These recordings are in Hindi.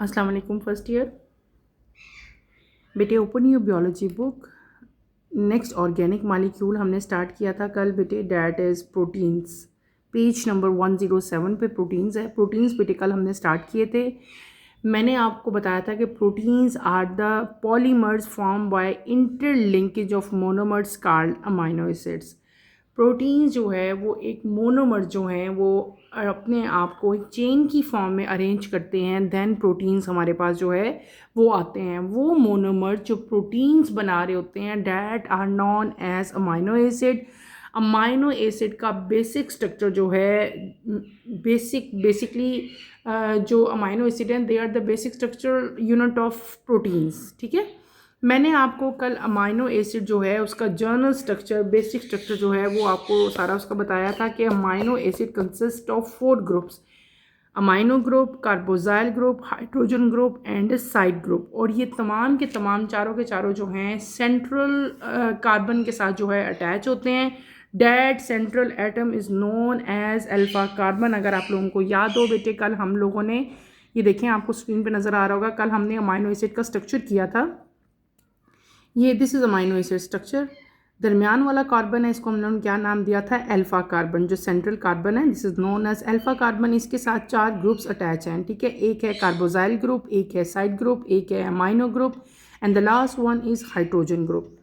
अस्सलाम वालेकुम फर्स्ट ईयर। बेटे open your biology book. Next organic molecule हमने स्टार्ट किया था कल बेटे, that is proteins. Page number 107 पे प्रोटीन्स है। प्रोटीन्स बेटे कल हमने स्टार्ट किए थे। मैंने आपको बताया था कि proteins are the polymers form by interlinkage of monomers called amino acids. Proteins जो है वो एक मोनोमर जो हैं वो अपने आप को एक चेन की फॉर्म में अरेंज करते हैं, देन प्रोटीन्स हमारे पास जो है वो आते हैं। वो मोनोमर जो प्रोटीन्स बना रहे होते हैं that are known as amino acid. Amino acid का बेसिक स्ट्रक्चर जो है बेसिकली जो अमाइनो एसिड हैं they are the basic structure unit of proteins. ठीक है, मैंने आपको कल अमाइनो एसिड जो है उसका जर्नल स्ट्रक्चर, बेसिक स्ट्रक्चर जो है वो आपको सारा उसका बताया था कि amino acid consist of 4 groups: amino group, carboxyl group, hydrogen group and side group. और ये तमाम के तमाम चारों के चारों जो हैं सेंट्रल कार्बन के साथ जो है अटैच होते हैं। That central atom is known as alpha carbon. अगर आप लोगों को याद हो बेटे, कल हम लोगों ने ये देखें, आपको स्क्रीन पे नज़र आ रहा होगा, कल हमने अमाइनो एसिड का स्ट्रक्चर किया था। ये this is amino acid structure. दरमियान वाला कार्बन है, इसको हमने क्या नाम दिया था? Alpha carbon. जो सेंट्रल कार्बन है this is known as alpha carbon. इसके साथ 4 ग्रुप्स अटैच हैं। ठीक है, एक है कार्बोजाइल ग्रुप, एक है साइड ग्रुप, एक है amino group and the last one is hydrogen group.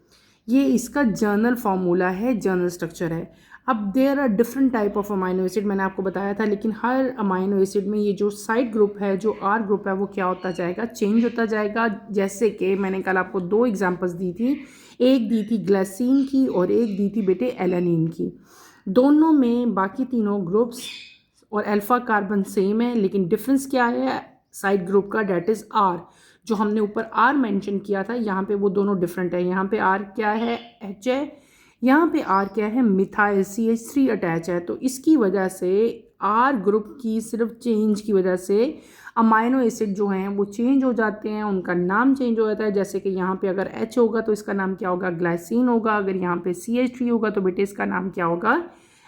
ये इसका जर्नल फार्मूला है, जर्नल स्ट्रक्चर है। अब there are different type of amino acid, मैंने आपको बताया था, लेकिन हर अमाइनो एसिड में ये जो साइड ग्रुप है, जो आर ग्रुप है, वो क्या होता जाएगा? चेंज होता जाएगा। जैसे कि मैंने कल आपको 2 एग्जांपल्स दी थी, एक दी थी ग्लाइसिन की और एक दी थी बेटे एलानिन की। दोनों में बाकी तीनों ग्रुप्स और अल्फा कार्बन सेम है, लेकिन डिफरेंस क्या है साइड ग्रुप का? That is R. जो हमने ऊपर आर मेंशन किया था, यहाँ पे वो दोनों डिफरेंट है। यहाँ पे आर क्या है? एच है। यहाँ पे आर क्या है? मिथाइल CH3 अटैच है। तो इसकी वजह से आर ग्रुप की सिर्फ चेंज की वजह से अमाइनो एसिड जो हैं वो चेंज हो जाते हैं, उनका नाम चेंज हो जाता है। जैसे कि यहाँ पे अगर H होगा तो इसका नाम क्या होगा? ग्लाइसिन होगा। अगर यहाँ पे CH3 होगा तो बेटे इसका नाम क्या होगा?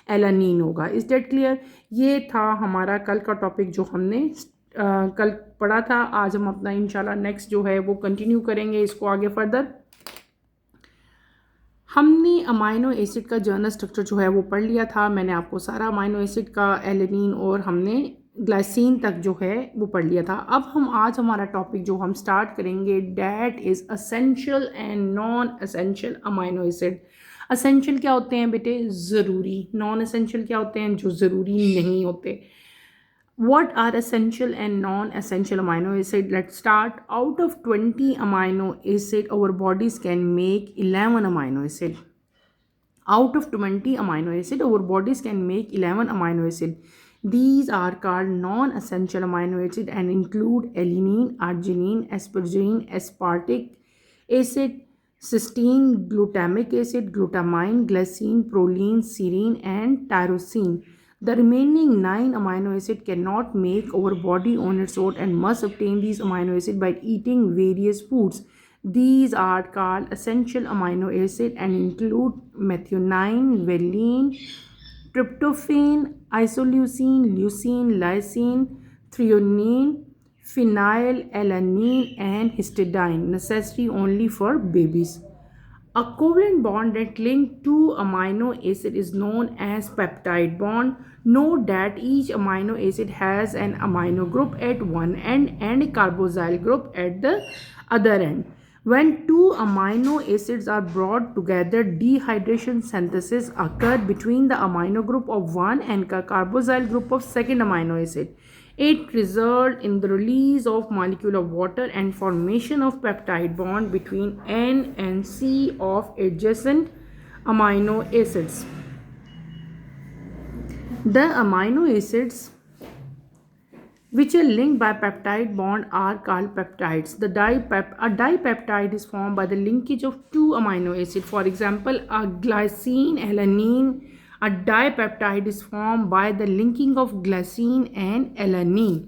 एलानिन होगा। Is that clear? ये था हमारा कल का टॉपिक जो हमने कल पढ़ा था। आज हम अपना इंशाल्लाह नेक्स्ट जो है वो कंटिन्यू करेंगे इसको आगे फर्दर। हमने अमाइनो एसिड का जर्नल स्ट्रक्चर जो है वो पढ़ लिया था। मैंने आपको सारा अमाइनो एसिड का एलेनिन और हमने ग्लाइसिन तक जो है वो पढ़ लिया था। अब हम आज हमारा टॉपिक जो हम स्टार्ट करेंगे that is essential and non essential amino acid. Essential क्या होते हैं बेटे? ज़रूरी। नॉन असेंशियल क्या होते हैं? जो ज़रूरी नहीं होते। What are essential and non-essential amino acid? Let's start. Out of 20 amino acid, our bodies can make 11 amino acid. Out of 20 amino acid, our bodies can make 11 amino acid. These are called non-essential amino acid and include alanine, arginine, asparagine, aspartic acid, cysteine, glutamic acid, glutamine, glycine, proline, serine, and tyrosine. The remaining 9 amino acid cannot make our body on its own and must obtain these amino acid by eating various foods. These are called essential amino acid and include methionine, valine, tryptophan, isoleucine, leucine, lysine, threonine, phenylalanine, and histidine, necessary only for babies. A covalent bond that link two amino acid is known as peptide bond. Note that each amino acid has an amino group at one end and a carboxyl group at the other end. When two amino acids are brought together, dehydration synthesis occurs between the amino group of one and carboxyl group of second amino acid. It results in the release of molecule of water and formation of peptide bond between N and C of adjacent amino acids. The amino acids which are linked by peptide bond are called peptides. A dipeptide is formed by the linkage of two amino acids. For example, a glycine alanine. A dipeptide is formed by the linking of glycine and alanine.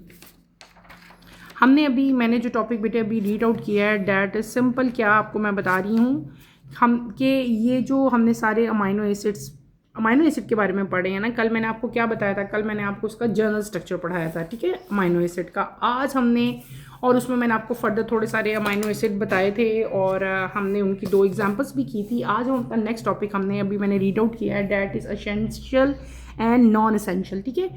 हमने अभी मैंने जो टॉपिक बेटे अभी रीड आउट किया है डैट इज सिंपल। क्या आपको मैं बता रही हूँ हम कि ये जो हमने सारे अमाइनो एसिड के बारे में पढ़े हैं ना, कल मैंने आपको क्या बताया था? कल मैंने आपको उसका जर्नल स्ट्रक्चर पढ़ाया था। ठीक है, अमाइनो एसिड का। आज हमने और उसमें मैंने आपको फर्दर थोड़े सारे अमाइनो एसिड बताए थे और हमने उनकी 2 एग्जांपल्स भी की थी। आज उनका नेक्स्ट टॉपिक अभी मैंने रीड आउट किया है, that is essential and non essential. ठीक है,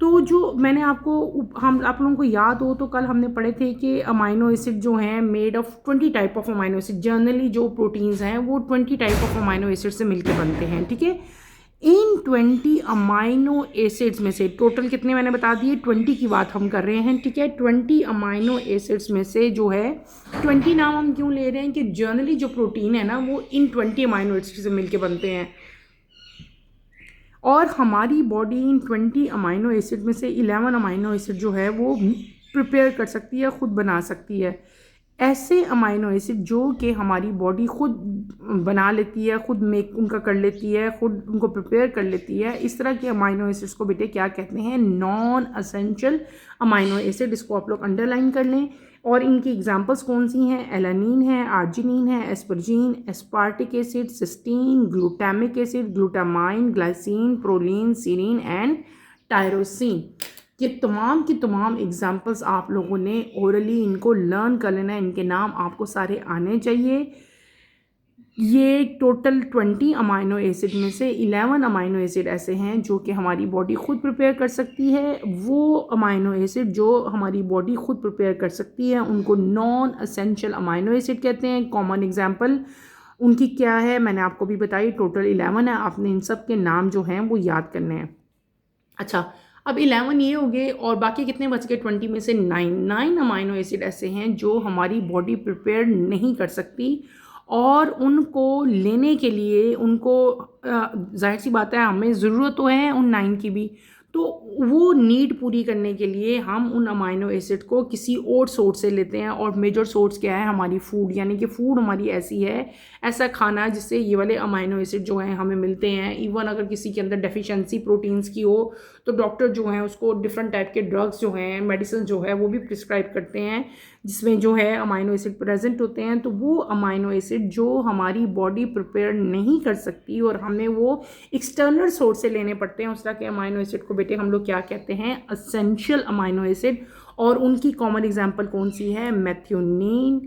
तो जो मैंने आप लोगों को याद हो तो कल हमने पढ़े थे कि अमाइनो एसिड जो हैं made of 20 type of amino acid. Generally जो प्रोटीन्स हैं वो 20 टाइप ऑफ अमाइनो एसिड से मिलकर बनते हैं। ठीक है, इन 20 अमाइनो एसिड्स में से टोटल कितने मैंने बता दिए, 20 की बात हम कर रहे हैं। ठीक है, 20 अमाइनो एसिड्स में से जो है 20 नाम हम क्यों ले रहे हैं कि जनरली जो प्रोटीन है ना वो इन 20 अमाइनो एसिड से मिलकर बनते हैं और हमारी बॉडी इन 20 अमाइनो एसिड में से 11 अमाइनो एसिड जो है वो प्रिपेयर कर सकती है, खुद बना सकती है। ऐसे अमाइनो एसिड जो कि हमारी बॉडी खुद बना लेती है, खुद मेक उनका कर लेती है, खुद उनको प्रिपेयर कर लेती है, इस तरह के अमाइनो एसिड्स को बेटे क्या कहते हैं, नॉन एसेंशियल अमाइनो एसिड। इसको आप लोग अंडरलाइन कर लें। और इनकी एग्जांपल्स कौन सी हैं, एलानिन है, आर्जिनिन है, asparagine, aspartic acid, cysteine, glutamic acid, glutamine, glycine, proline, serine and tyrosine. ये तमाम की तमाम एग्जांपल्स आप लोगों ने ओरली इनको लर्न कर लेना है, इनके नाम आपको सारे आने चाहिए। ये टोटल 20 अमाइनो एसिड में से 11 अमाइनो एसिड ऐसे हैं जो कि हमारी बॉडी खुद प्रिपेयर कर सकती है। वो अमाइनो एसिड जो हमारी बॉडी खुद प्रिपेयर कर सकती है उनको नॉन एसेंशियल अमाइनो एसिड कहते हैं। कॉमन एग्जांपल उनकी क्या है मैंने आपको भी बताई, टोटल 11 है। आपने इन सब के नाम जो हैं वो याद करने हैं। अच्छा, अब 11 ये हो गए और बाकी कितने बच गए, 20 में से 9 अमाइनो एसिड ऐसे हैं जो हमारी बॉडी प्रिपेयर नहीं कर सकती और उनको लेने के लिए उनको जाहिर सी बात है हमें ज़रूरत तो है उन 9 की भी, तो वो नीड पूरी करने के लिए हम उन अमाइनो एसिड को किसी और सोर्स से लेते हैं। और मेजर सोर्स क्या है, हमारी फूड, यानी कि फूड हमारी ऐसी है, ऐसा खाना जिससे ये वाले अमाइनो एसिड जो हैं हमें मिलते हैं। इवन अगर किसी के अंदर डेफिशिएंसी प्रोटीन्स की हो तो डॉक्टर जो हैं उसको डिफरेंट टाइप के ड्रग्स जो हैं, मेडिसिन जो है वो भी प्रिस्क्राइब करते हैं जिसमें जो है अमाइनो एसिड प्रेजेंट होते हैं। तो वो अमाइनो एसिड जो हमारी बॉडी प्रिपेयर नहीं कर सकती और हमें वो एक्सटर्नल सोर्स से लेने पड़ते हैं, उस तरह के अमाइनो एसिड को बेटे हम लोग क्या कहते हैं, एसेंशियल अमाइनो एसिड। और उनकी कॉमन एग्जांपल कौन सी है, methionine,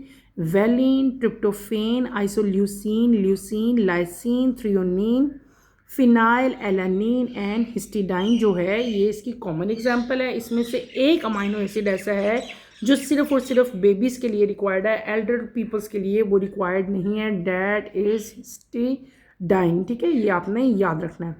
valine, tryptophan, isoleucine, leucine, lysine, threonine, phenyl alanine and histidine जो है ये इसकी कॉमन एग्जांपल है। इसमें से एक अमाइनो एसिड ऐसा है जो सिर्फ और सिर्फ बेबीज़ के लिए रिक्वायर्ड है, एल्डर पीपल्स के लिए वो रिक्वायर्ड नहीं है, डैट इज़ हिस्टिडाइन। ठीक है, ये आपने याद रखना है।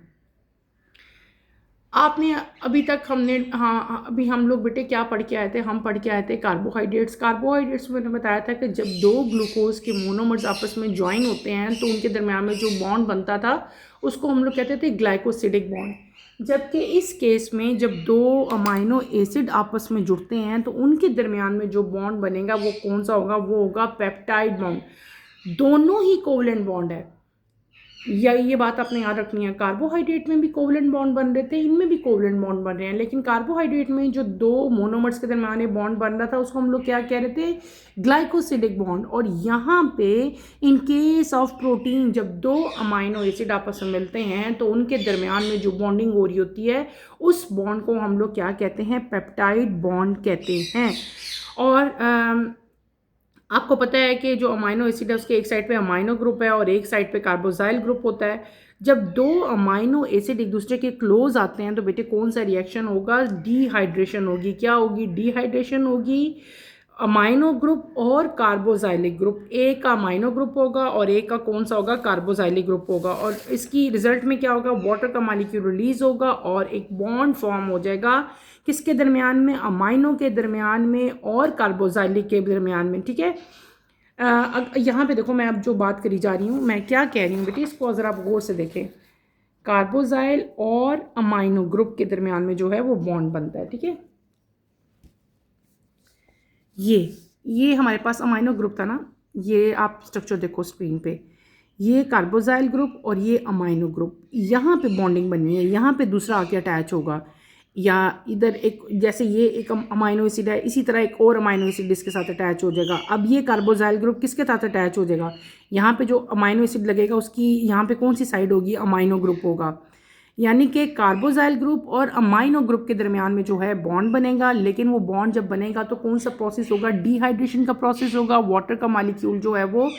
आपने अभी तक अभी हम लोग बेटे क्या पढ़ के आए थे, हम पढ़ के आए थे कार्बोहाइड्रेट्स। मैंने बताया था कि जब 2 ग्लूकोज के मोनोमर्स आपस में ज्वाइन होते हैं तो उनके दरम्यान में जो बॉन्ड बनता था उसको हम लोग कहते थे ग्लाइकोसिडिक बॉन्ड। जबकि इस केस में जब 2 अमाइनो एसिड आपस में जुड़ते हैं तो उनके दरमियान में जो बॉन्ड बनेगा वो कौन सा होगा, वो होगा पेप्टाइड बॉन्ड। दोनों ही कोवलेंट बॉन्ड है, या ये बात आपने याद रखनी है। कार्बोहाइड्रेट में भी कोवलेंट बॉन्ड बन रहे थे, इनमें भी कोवलेंट बॉन्ड बन रहे हैं, लेकिन कार्बोहाइड्रेट में जो 2 मोनोमर्स के दरमियान बॉन्ड बन रहा था उसको हम लोग क्या कह रहे थे, ग्लाइकोसिडिक बॉन्ड। और यहाँ पे इन केस ऑफ प्रोटीन जब 2 अमाइनो एसिड आपस में मिलते हैं तो उनके दरमियान में जो बॉन्डिंग हो रही होती है उस बॉन्ड को हम लोग क्या कहते हैं, पेप्टाइड बॉन्ड कहते हैं। और आपको पता है कि जो अमाइनो एसिड है उसके एक साइड पे अमाइनो ग्रुप है और एक साइड पे कार्बोजाइल ग्रुप होता है। जब 2 अमाइनो एसिड एक दूसरे के क्लोज आते हैं तो बेटे कौन सा रिएक्शन होगा, डिहाइड्रेशन होगी। क्या होगी, डिहाइड्रेशन होगी। अमाइनो ग्रुप और कार्बोजाइलिक ग्रुप, एक का अमाइनो ग्रुप होगा और एक का कौन सा होगा, कार्बोजाइलिक ग्रुप होगा। और इसकी रिजल्ट में क्या होगा, वाटर का मॉलिक्यूल रिलीज होगा और एक बॉन्ड फॉर्म हो जाएगा किसके दरमियान में, अमाइनो के दरमियान में और कार्बोजाइलिक के दरमियान में। ठीक है, यहाँ पे देखो मैं अब जो बात करी जा रही हूँ, मैं क्या कह रही हूँ बेटी, इसको ज़रा आप गौर से देखें। कार्बोजाइल और अमाइनो ग्रुप के दरमियान में जो है वो बॉन्ड बनता है। ठीक है, ये हमारे पास अमाइनो ग्रुप था ना, ये आप स्ट्रक्चर देखो स्क्रीन पे, ये कार्बोजाइल ग्रुप और ये अमाइनो ग्रुप, यहाँ पे बॉन्डिंग बनी है, यहाँ पे दूसरा आके अटैच होगा, या इधर एक जैसे ये एक अमाइनो एसिड है इसी तरह एक और अमाइनो एसिड इसके साथ अटैच हो जाएगा। अब ये कार्बोजाइल ग्रुप किसके साथ अटैच हो जाएगा, यहाँ पे जो अमाइनो एसिड लगेगा उसकी यहाँ पे कौन सी साइड होगी, अमाइनो ग्रुप होगा। यानी कि कार्बोजाइल ग्रुप और अमाइनो ग्रुप के दरमियान में जो है बॉन्ड बनेगा, लेकिन वो बॉन्ड जब बनेगा तो कौन सा प्रोसेस होगा, डिहाइड्रेशन का प्रोसेस होगा, वाटर का मालिक्यूल जो है वो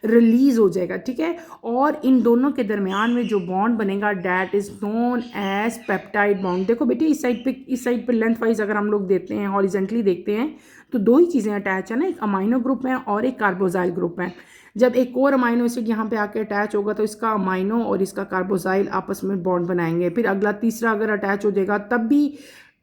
रिलीज हो जाएगा, ठीक है। और इन दोनों के दरमियान में जो बॉन्ड बनेगा that is known as peptide bond. देखो बेटे इस साइड पे लेंथ वाइज अगर हम लोग देखते हैं, हॉरिजेंटली देखते हैं, तो दो ही चीज़ें अटैच है ना, एक अमाइनो ग्रुप है और एक कार्बोजाइल ग्रुप है। जब एक और अमाइनो एसिड यहाँ पे आके अटैच होगा तो इसका अमाइनो और इसका कार्बोजाइल आपस में बॉन्ड बनाएंगे। फिर अगला तीसरा अगर अटैच हो जाएगा तब भी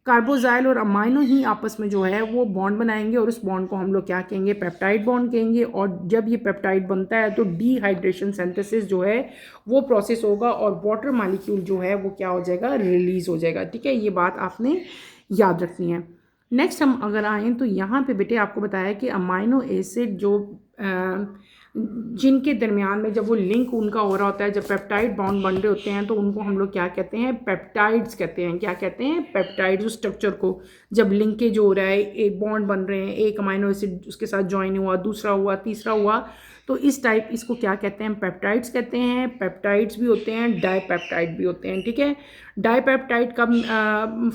कार्बोजाइल और अमाइनो ही आपस में जो है वो बॉन्ड बनाएंगे, और उस बॉन्ड को हम लोग क्या कहेंगे, पेप्टाइड बॉन्ड कहेंगे। और जब ये पेप्टाइड बनता है तो डिहाइड्रेशन सिंथेसिस जो है वो प्रोसेस होगा और वाटर मालिक्यूल जो है वो क्या हो जाएगा, रिलीज हो जाएगा, ठीक है। ये बात आपने याद रखनी है। नेक्स्ट हम अगर आएँ तो यहाँ पे बेटे आपको बताया कि अमाइनो एसिड जो जिनके दरमियान में जब वो लिंक उनका हो रहा होता है, जब पेप्टाइड बॉन्ड बन रहे होते हैं, तो उनको हम लोग क्या कहते हैं, पेप्टाइड्स कहते हैं। क्या कहते हैं, पेप्टाइड्स। उस स्ट्रक्चर को जब लिंकेज हो रहा है, एक बॉन्ड बन रहे हैं, एक अमाइनो एसिड उसके साथ ज्वाइन हुआ, दूसरा हुआ, तीसरा हुआ, तो इस टाइप इसको क्या कहते हैं, पेप्टाइड्स कहते हैं। पेप्टाइड्स भी होते हैं, डाईपेप्टाइड भी होते हैं, ठीक है। डाईपेप्टाइड कब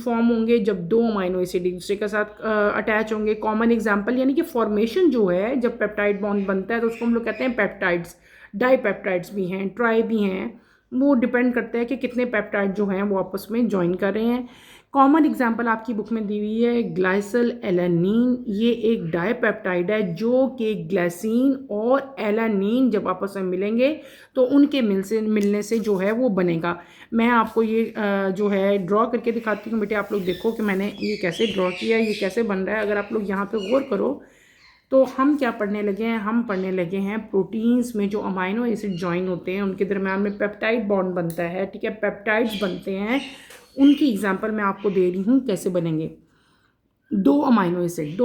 फॉर्म होंगे, जब दो अमाइनो एसिड एक दूसरे के साथ अटैच होंगे। कॉमन एग्जांपल यानी कि फॉर्मेशन जो है जब पेप्टाइड बॉन्ड बनता है तो उसको हम लोग कहते हैं पेप्टाइड्स। डाईपेप्टाइड्स भी हैं, ट्राई भी हैं, वो डिपेंड करता है कि कितने पेप्टाइड जो हैं वो आपस में ज्वाइन कर रहे हैं। कॉमन एग्जांपल आपकी बुक में दी हुई है ग्लाइसल एलानीन। ये एक डाईपेप्टाइड है जो कि ग्लाइसिन और एलानीन जब आपस में मिलेंगे तो उनके मिलने से जो है वो बनेगा। मैं आपको ये जो है ड्रॉ करके दिखाती हूँ बेटे, आप लोग देखो कि मैंने ये कैसे ड्रॉ किया, ये कैसे बन रहा है। अगर आप लोग यहाँ पे गौर करो तो हम क्या पढ़ने लगे हैं, हम पढ़ने लगे हैं प्रोटीन्स में जो अमाइनो एसिड ज्वाइन होते हैं उनके दरम्यान में पेप्टाइड बॉन्ड बनता है, ठीक है, पेप्टाइड्स बनते हैं। उनकी एग्जांपल मैं आपको दे रही हूँ कैसे बनेंगे। दो अमाइनो एसिड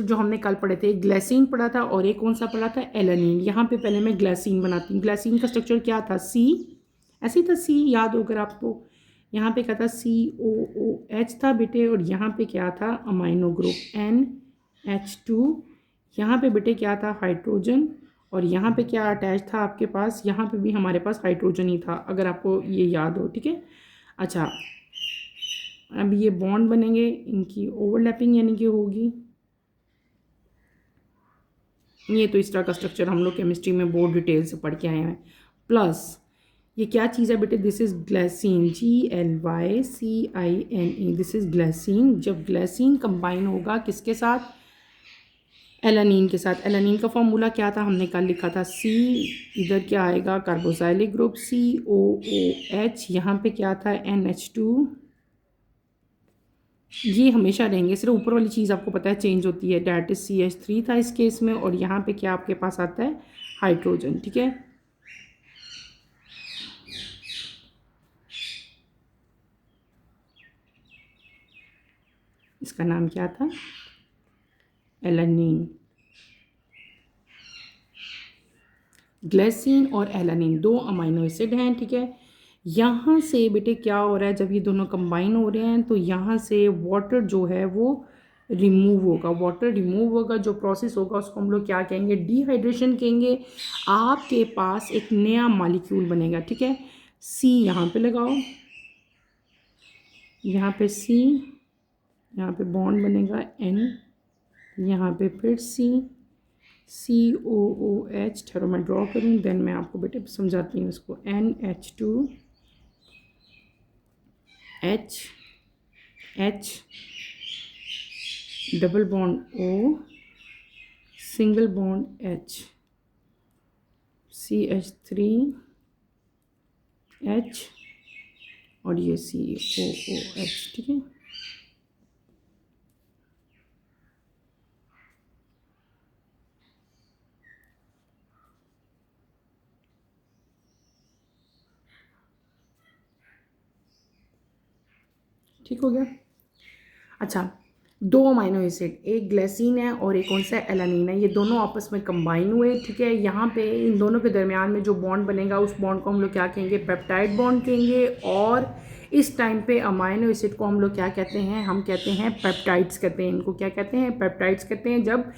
जो हमने कल पढ़े थे, ग्लाइसिन पढ़ा था और एक कौन सा पढ़ा था, एलानिन। यहाँ पे पहले मैं ग्लाइसिन बनाती हूँ। ग्लाइसिन का स्ट्रक्चर क्या था, सी, ऐसे ही था, सी याद होकर आपको। यहाँ पे क्या था, COOH था बेटे, और यहाँ पे क्या था, अमाइनो ग्रुप NH2। यहाँ पे बेटे क्या था, हाइड्रोजन, और यहाँ पे क्या अटैच था आपके पास, यहाँ पे भी हमारे पास हाइड्रोजन ही था, अगर आपको ये याद हो, ठीक है। अच्छा, अब ये बॉन्ड बनेंगे, इनकी ओवरलैपिंग यानी कि होगी। ये तो इस तरह का स्ट्रक्चर हम लोग केमिस्ट्री में बहुत डिटेल से पढ़ के आए हैं। प्लस ये क्या चीज़ है बेटे, this is glycine, GLYCINE, this is glycine. जब ग्लाइसिन कंबाइन होगा किसके साथ, एलानीन के साथ। एलानीन का फॉर्मूला क्या था, हमने कल लिखा था, C, इधर क्या आएगा, कार्बोक्सिलिक ग्रुप COOH, यहाँ पे क्या था, NH2। ये हमेशा रहेंगे, सिर्फ ऊपर वाली चीज़ आपको पता है चेंज होती है, डैट इज CH3 था इस केस में, और यहाँ पे क्या आपके पास आता है, हाइड्रोजन, ठीक है। इसका नाम क्या था, एलानीन। ग्लाइसिन और एलानीन दो अमाइनो एसिड हैं, ठीक है। यहाँ से बेटे क्या हो रहा है, जब ये दोनों कंबाइन हो रहे हैं तो यहाँ से वाटर जो है वो रिमूव होगा। वाटर रिमूव होगा, जो प्रोसेस होगा उसको हम लोग क्या कहेंगे, डिहाइड्रेशन कहेंगे। आपके पास एक नया मॉलिक्यूल बनेगा, ठीक है। C यहाँ पे लगाओ, यहाँ पे C, यहाँ पे बॉन्ड बनेगा N, यहाँ पे फिर COOH। ठहरो मैं ड्रॉ करूँ, देन मैं आपको बेटे समझाती हूँ इसको। NH2 H double bond O, single bond H, CH3 H, और ये COOH, ठीक है। ठीक हो गया। अच्छा, दो अमाइनो एसिड, एक ग्लाइसिन है और एक कौन सा एलानीन है, ये दोनों आपस में कंबाइन हुए, ठीक है। यहाँ पे इन दोनों के दरमियान में जो बॉन्ड बनेगा उस बॉन्ड को हम लोग क्या कहेंगे, पेप्टाइड बॉन्ड कहेंगे। और इस टाइम पे अमाइनो एसिड को हम लोग क्या कहते हैं, हम कहते हैं पेप्टाइड्स कहते हैं। इनको क्या कहते हैं, पेप्टाइड्स कहते हैं। जब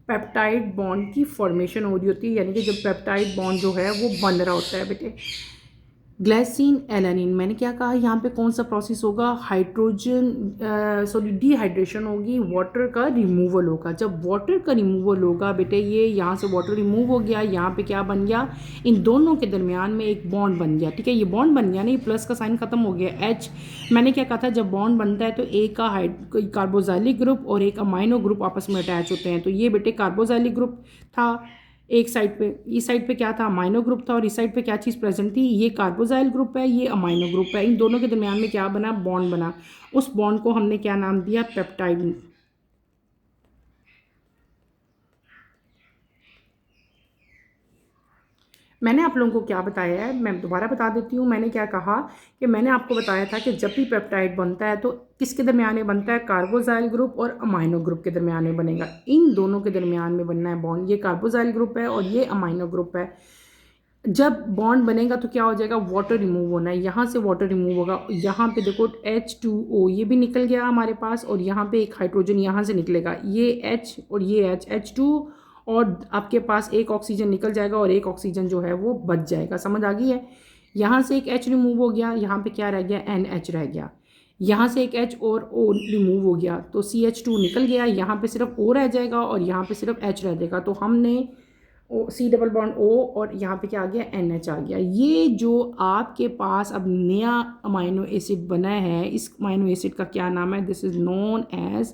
पेप्टाइड बॉन्ड की फॉर्मेशन हो रही होती है, यानी कि जब पेप्टाइड बॉन्ड जो है वो बन रहा होता है बेटे। ग्लाइसिन एलानिन, मैंने क्या कहा यहाँ पे कौन सा प्रोसेस होगा, डिहाइड्रेशन होगी, वाटर का रिमूवल होगा। जब वाटर का रिमूवल होगा बेटे, ये यहाँ से वाटर रिमूव हो गया, यहाँ पे क्या बन गया, इन दोनों के दरमियान में एक बॉन्ड बन गया। ठीक है, ये बॉन्ड बन गया नहीं, प्लस का साइन खत्म हो गया, H। मैंने क्या कहा था, जब बॉन्ड बनता है तो एक का कार्बोजाइलिक ग्रुप और एक अमाइनो ग्रुप आपस में अटैच होते हैं। तो ये बेटे कार्बोजाइलिक ग्रुप था एक साइड पे, इस साइड पे क्या था, अमाइनो ग्रुप था, और इस साइड पे क्या चीज़ प्रेजेंट थी, ये कार्बोजाइल ग्रुप है, ये अमाइनो ग्रुप है। इन दोनों के दरमियान में क्या बना, बॉन्ड बना। उस बॉन्ड को हमने क्या नाम दिया, पेप्टाइड। मैंने आप लोगों को क्या बताया है, मैं दोबारा बता देती हूँ। मैंने क्या कहा कि मैंने आपको बताया था कि जब भी पेप्टाइड बनता है तो किसके दरमियान में बनता है, कार्बोजाइल ग्रुप और अमाइनो ग्रुप के दरमियान में बनेगा। इन दोनों के दरमियान में बनना है बॉन्ड, ये कार्बोजाइल ग्रुप है और ये अमाइनो ग्रुप है। जब बॉन्ड बनेगा तो क्या हो जाएगा, वाटर रिमूव होना है, यहाँ से वाटर रिमूव होगा। यहाँ पे देखो H2O ये भी निकल गया हमारे पास, और यहाँ पे एक हाइड्रोजन यहाँ से निकलेगा, ये H और ये H2, और आपके पास एक ऑक्सीजन निकल जाएगा और एक ऑक्सीजन जो है वो बच जाएगा। समझ आ गई है। यहाँ से एक H रिमूव हो गया, यहाँ पे क्या रह गया, NH रह गया। यहाँ से एक H और O रिमूव हो गया तो CH2 निकल गया, यहाँ पे सिर्फ O रह जाएगा और यहाँ पे सिर्फ H रह जाएगा। तो हमने C डबल बॉन्ड O और यहाँ पे क्या आ गया, NH आ गया। ये जो आपके पास अब नया अमाइनो एसिड बना है, इस अमाइनो एसिड का क्या नाम है, this is known as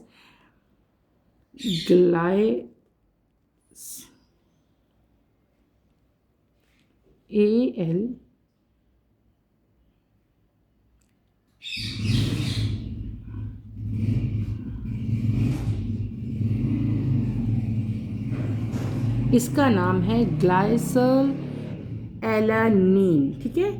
AL इसका नाम है ग्लाइसल एलानीन। ठीक है,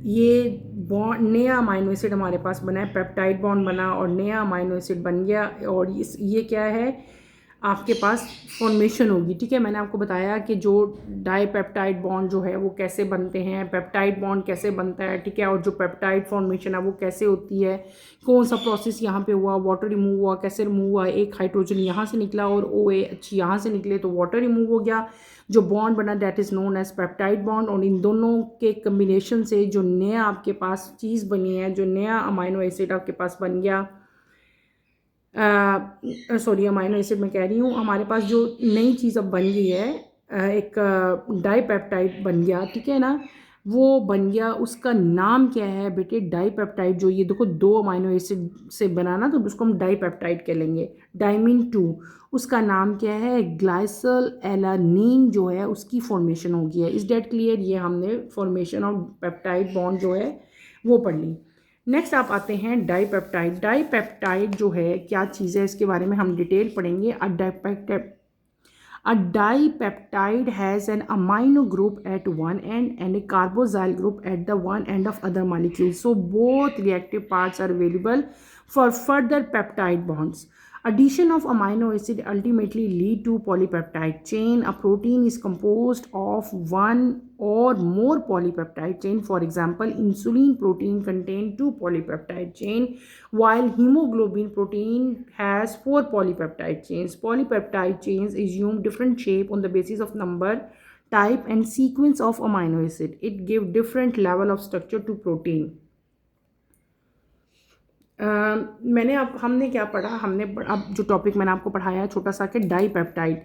ये बॉन्ड नया अमाइनो एसिड हमारे पास बना है, पेप्टाइड बॉन्ड बना और नया अमाइनो एसिड बन गया, और ये क्या है, आपके पास फॉर्मेशन होगी। ठीक है, मैंने आपको बताया कि जो डाईपेप्टाइड बॉन्ड जो है वो कैसे बनते हैं, पेप्टाइड बॉन्ड कैसे बनता है। ठीक है, और जो पेप्टाइड फॉर्मेशन है वो कैसे होती है, कौन सा प्रोसेस यहाँ पे हुआ, वाटर रिमूव हुआ, कैसे रिमूव हुआ, एक हाइड्रोजन यहाँ से निकला और OH यहाँ से निकले तो वाटर रिमूव हो गया, जो बॉन्ड बना that is known as peptide bond. और इन दोनों के कम्बिनेशन से जो नया आपके पास चीज़ बनी है, जो नया अमाइनो एसिड आपके पास बन गया, अमाइनो एसिड मैं कह रही हूँ, हमारे पास जो नई चीज़ अब बन गई है, एक डाईपेप्टाइड बन गया। ठीक है ना, वो बन गया, उसका नाम क्या है बेटे, डाईपेप्टाइड। जो ये देखो दो अमाइनो एसिड से बना ना, तो उसको हम डाईपेप्टाइड कह लेंगे, डायमीन 2। उसका नाम क्या है, ग्लाइसल एलानीन जो है उसकी फॉर्मेशन हो गई है। इस डेट क्लियर, ये हमने फॉर्मेशन ऑफ पेप्टाइड बॉन्ड जो है वो पढ़ ली। नेक्स्ट आप आते हैं डाईपेप्टाइड। डाईपेप्टाइड जो है क्या चीज़ है, इसके बारे में हम डिटेल पढ़ेंगे। A dipeptide has an amino group at one end and a carboxyl group at the one end of other molecules. So both reactive parts are available for further peptide bonds. Addition of amino acid ultimately lead to polypeptide chain. A protein is composed of one or more polypeptide chain. For example, insulin protein contain 2 polypeptide chain, while hemoglobin protein has 4 polypeptide chains. Polypeptide chains assume different shape on the basis of number, type and sequence of amino acid. It gives different level of structure to protein. हमने क्या पढ़ा, अब जो टॉपिक मैंने आपको पढ़ाया है छोटा सा कि डाईपेप्टाइड।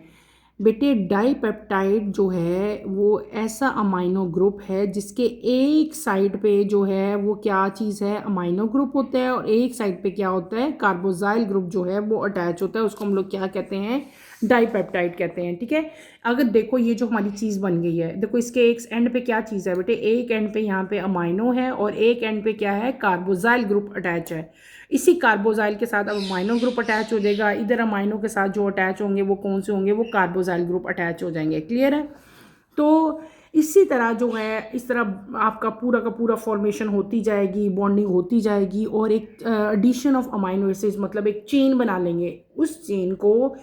बेटे डाईपेप्टाइड जो है वो ऐसा अमाइनो ग्रुप है जिसके एक साइड पे जो है वो क्या चीज़ है, अमाइनो ग्रुप होता है, और एक साइड पे क्या होता है, कार्बोजाइल ग्रुप जो है वो अटैच होता है। उसको हम लोग क्या कहते हैं, डाईपेप्टाइड कहते हैं। ठीक है, अगर देखो ये जो हमारी चीज़ बन गई है, देखो इसके एक एंड पे क्या चीज़ है बेटे, एक एंड पे यहाँ पे अमाइनो है और एक एंड पे क्या है, कार्बोजाइल ग्रुप अटैच है। इसी कार्बोजाइल के साथ अब अमाइनो ग्रुप अटैच हो जाएगा। इधर अमाइनो के साथ जो अटैच होंगे वो कौन से होंगे, वो कार्बोजाइल ग्रुप अटैच हो जाएंगे। क्लियर है। तो इसी तरह जो है, इस तरह आपका पूरा का पूरा फॉर्मेशन होती जाएगी, बॉन्डिंग होती जाएगी, और एक एडिशन ऑफ अमाइनो एसिड्स, मतलब एक चेन बना लेंगे। उस चेन को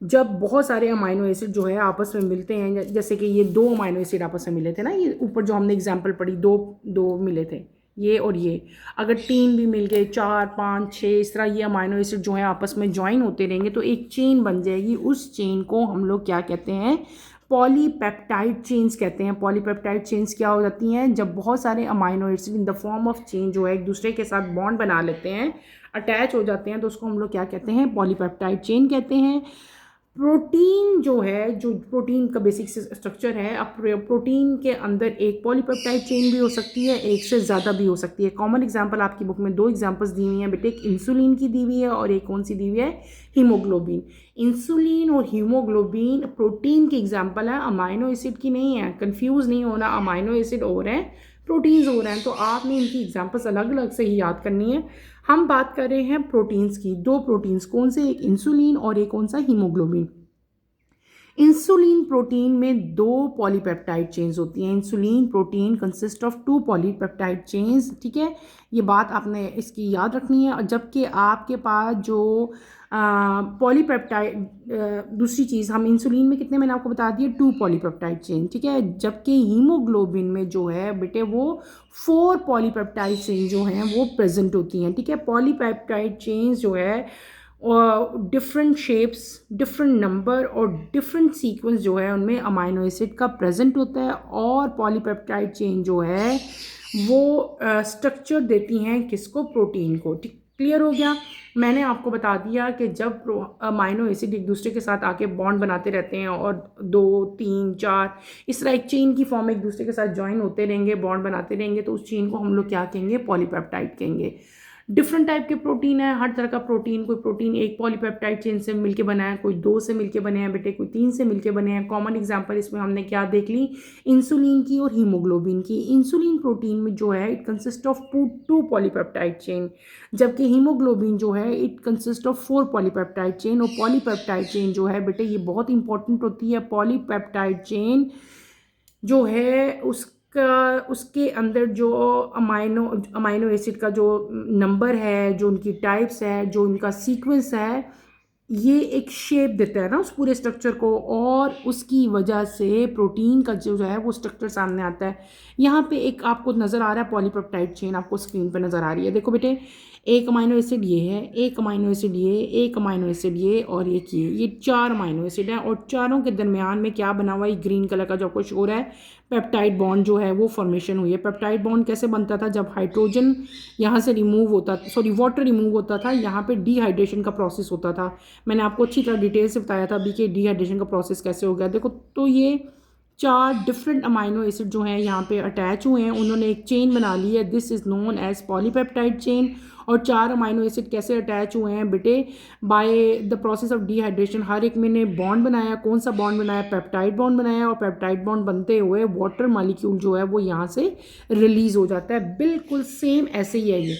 जब बहुत सारे अमाइनो एसिड जो है आपस में मिलते हैं, जैसे कि ये 2 अमाइनो एसिड आपस में मिले थे ना, ये ऊपर जो हमने एग्जांपल पढ़ी, दो मिले थे, ये और ये, अगर 3 भी मिल गए, 4, 5, 6, इस तरह ये अमाइनो एसिड जो है आपस में ज्वाइन होते रहेंगे तो एक चेन बन जाएगी। उस चेन को हम लोग क्या कहते हैं, पॉलीपेप्टाइड चेन्स कहते हैं। पॉलीपेप्टाइड चेन्स क्या हो जाती हैं, जब बहुत सारे amino acid in the form of chain जो है एक दूसरे के साथ बॉन्ड बना लेते हैं, अटैच हो जाते हैं, तो उसको हम लोग क्या कहते हैं, पॉलीपेप्टाइड चेन कहते हैं। प्रोटीन जो है, जो प्रोटीन का बेसिक स्ट्रक्चर है, अब प्रोटीन के अंदर एक पॉलीपेप्टाइड चेन भी हो सकती है, एक से ज़्यादा भी हो सकती है। कॉमन एग्जांपल आपकी बुक में 2 एग्जांपल्स दी हुई हैं बेटे, एक इंसुलिन की दी हुई है और एक कौन सी दी हुई है, हीमोग्लोबिन। इंसुलिन और हीमोग्लोबिन प्रोटीन की एग्जाम्पल है, अमाइनो एसिड की नहीं है। कन्फ्यूज़ नहीं होना, अमाइनो एसिड हो रहे हैं, प्रोटीन्स हो रहे हैं, तो आपने इनकी एग्जाम्पल्स अलग अलग से ही याद करनी है। हम बात कर रहे हैं प्रोटीन्स की, 2 प्रोटीन्स कौन से, एक इंसुलिन और एक कौन सा, हीमोग्लोबिन। इंसुलिन प्रोटीन में 2 पॉलीपेप्टाइड चेन्स होती हैं। Insulin protein consist of 2 polypeptide chains, ठीक है, ये बात आपने इसकी याद रखनी है। और जबकि आपके पास जो पॉलीपेप्टाइड दूसरी चीज़, हम इंसुलिन में कितने, मैंने आपको बता दिए 2 पॉलीपेप्टाइड चेन, ठीक है, जबकि हीमोग्लोबिन में जो है बेटे वो 4 पॉलीपेप्टाइड चेन जो हैं वो प्रेजेंट होती हैं, ठीक है। पॉलीपेप्टाइड चेन्स जो है और डिफरेंट शेप्स, डिफरेंट नंबर और डिफरेंट सीक्वेंस जो है उनमें अमाइनो एसिड का प्रेजेंट होता है। और पॉलीपेप्टाइड चेन जो है वो स्ट्रक्चर देती हैं किसको, प्रोटीन को। ठीक, क्लियर हो गया। मैंने आपको बता दिया कि जब अमाइनो एसिड एक दूसरे के साथ आके बॉन्ड बनाते रहते हैं और 2 3 4 इस तरह एक चेन की फॉर्म एक दूसरे के साथ ज्वाइन होते रहेंगे, बॉन्ड बनाते रहेंगे, तो उस चेन को हम लोग क्या कहेंगे, पॉलीपेप्टाइड कहेंगे। डिफरेंट टाइप के प्रोटीन है, हर तरह का प्रोटीन, कोई प्रोटीन एक पॉलीपेप्टाइड चेन से मिलके बना है, कोई 2 से मिलके बने हैं बेटे, कोई 3 से मिलके बने हैं। कॉमन एग्जांपल इसमें हमने क्या देख ली, इंसुलिन की और हीमोग्लोबिन की। इंसुलिन प्रोटीन में जो है it consist of 2 polypeptide chain, जबकि हीमोग्लोबिन जो है it consist of 4 polypeptide chain. और पॉलीपेप्टाइड चेन जो है बेटे ये बहुत इंपॉर्टेंट होती है। पॉलीपेप्टाइड चेन जो है उसके अंदर जो अमाइनो एसिड का जो नंबर है, जो उनकी टाइप्स है, जो उनका सीक्वेंस है, ये एक शेप देता है ना उस पूरे स्ट्रक्चर को, और उसकी वजह से प्रोटीन का जो है वो स्ट्रक्चर सामने आता है। यहाँ पे एक आपको नज़र आ रहा है पॉलीपेप्टाइड चेन, आपको स्क्रीन पर नज़र आ रही है, देखो बेटे, एक अमाइनो एसिड ये है, एक अमाइनो एसिड ये, एक अमाइनो एसिड ये और एक ये 4 अमाइनो एसिड हैं। और चारों के दरमियान में क्या बना हुआ है, ग्रीन कलर का जो आपको शो हो रहा है, पेप्टाइड बॉन्ड जो है वो फॉर्मेशन हुई है। पेप्टाइड बॉन्ड कैसे बनता था, जब हाइड्रोजन यहाँ से रिमूव होता, सॉरी वाटर रिमूव होता था, यहाँ पे डिहाइड्रेशन का प्रोसेस होता था। मैंने आपको अच्छी तरह डिटेल से बताया था अभी कि डिहाइड्रेशन का प्रोसेस कैसे हो गया। देखो तो ये 4 डिफरेंट अमाइनो एसिड जो हैं यहाँ पे अटैच हुए हैं, उन्होंने एक चेन बना ली है, this is known as polypeptide chain. और 4 अमाइनो एसिड कैसे अटैच हुए हैं बेटे, by the process of dehydration. हर एक में ने बॉन्ड बनाया, कौन सा बॉन्ड बनाया, पेप्टाइड बॉन्ड बनाया, और पेप्टाइड बॉन्ड बनते हुए वाटर मॉलिक्यूल जो है वो यहाँ से रिलीज हो जाता है। बिल्कुल सेम ऐसे ही है ये,